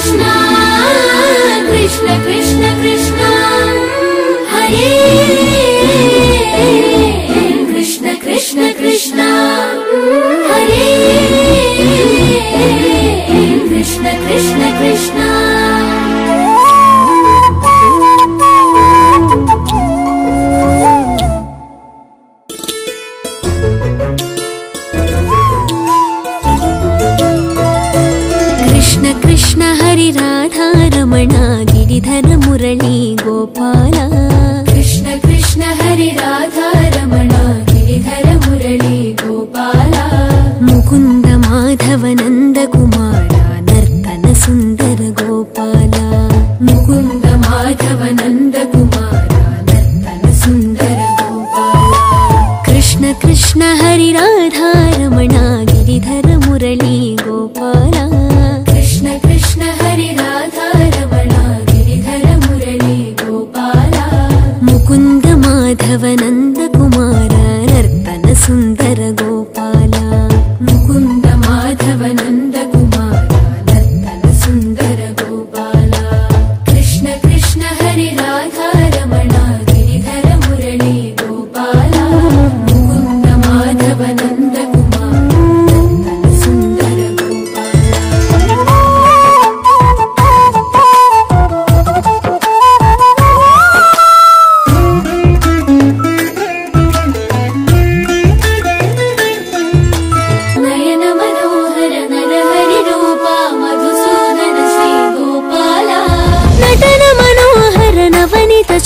Krishna Krishna Krishna Krishna Hare Krishna Krishna Krishna Hare Krishna Krishna Krishna Krishna Krishna Hari Radha Ramana Giridhara Murali Gopala Krishna Krishna Hari Radha Ramana Giridhara Murali Gopala Mukunda Madhava Nanda Kumara Nartana Sundara Gopala Mukunda Madhava Nanda Kumara Nartana Sundara Gopala Krishna Krishna Hari Radha Ramana Giridhara Murali Gopala Krishna Krishna Hari Radha Ramana Giridhara Murali Gopala Mukunda Madhava Nanda Kumara Nartana Sundara Gopala Mukunda Madhava Nanda Kumara Nartana Sundara Gopala Krishna Krishna Hari Radha Ramana Giridhara Murali Gopala Mukunda Madhava Nanda Kumara Nartana Sundara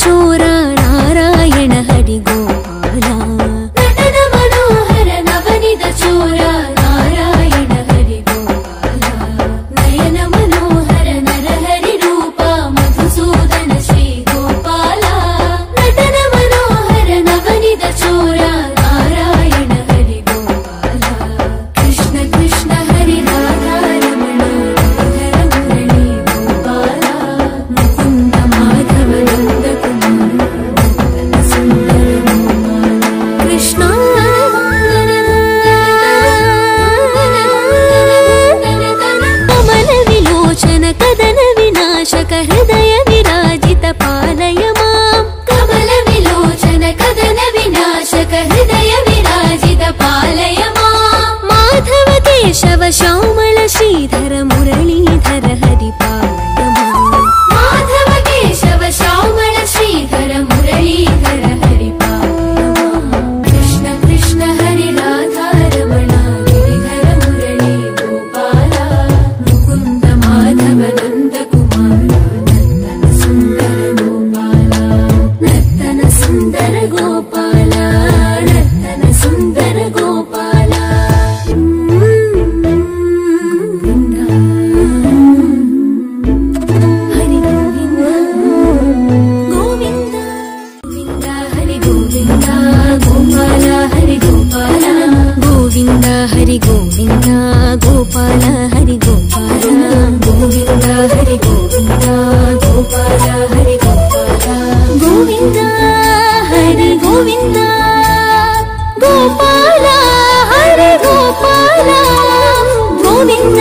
ಚೋರ ನಾರಾಯಣ ಹರಿ ಗೋಪಾಲ ನಟನ ಮನೋಹರ ನವನಿತ ಚೋರ ನಾರಾಯಣ ಹರಿ ಗೋಪಾಲ ನಯನ ಮನೋಹರ ನರಹರಿ ರೂಪ ಮಧುಸೂದನ ಶ್ರೀ ಗೋಪಾಲ ನಟನ ಮನೋಹರ ನವನಿತ ಚೋರ ನಾರಾಯಣ ಹರಿ ಗೋಪಾಲ ಕೃಷ್ಣ ಕೃಷ್ಣ ಹರಿ ರಾಧಾ ರಮಣ ಗಿರಿಧರ ಮುರಳಿ ಗೋಪಾಲ ಮುಕುಂದ ಮಾಧವ ನಂದ ಹೃದಯ ವಿರಾಜಿತ ಪಾಲಯ ಮಾಂ ಕಮಲ ವಿಲೋಚನ ಕದನ ವಿನಾಶಕ ಹೃದಯ ವಿರಾಜಿತ ಪಾಲಯ ಮಾಂ ಮಾಧವ ಕೇಶವ ಶ್ಯಾಮಳ ಶ್ರೀಧರ ಮುರಳೀಧರ ಹರಿ ಪಾಲಯ ಮಾಂ ಮಾಧವ ಕೇಶವ ಶ್ಯಾಮಳ ಶ್ರೀಧರ ಮುರಳೀಧರ ಹರಿ ಪಾಲಯ ಮಾಂ ಕೃಷ್ಣ ಕೃಷ್ಣ ಹರಿ ರಾಧಾ ರಮಣ ಗಿರಿಧರ ಮುರಳಿ ಗೋಪಾಲ ಮುಕುಂದ ಮಾಧವ ನಂದ ಸುಂದರ ಗೋಪಾಲ ನರ್ತನ ಸುಂದರ ಗೋಪಾಲ ಹರಿ ಗೋವಿಂದ ಗೋವಿಂದ ಗೋವಿಂದ ಹರಿ ಗೋವಿಂದ ಗೋಪಾಲ ಹರಿ ಗೋಪಾಲ ಗೋವಿಂದ ಹರಿ ಗೋವಿಂದ ಗೋಪಾಲ ಹರಿ ಗೋಪಾಲ ಗೋವಿಂದ ಹರಿ ಗೋವಿಂದ ಗೋಪಾಲ ಹರಿ ಗೋಪಾಲ ಗೋವಿಂದ ಹರಿ ಗೋವಿಂದ ಗೋಪಾಲ ಹರಿ ಗೋಪಾಲ ಗೋವಿಂದ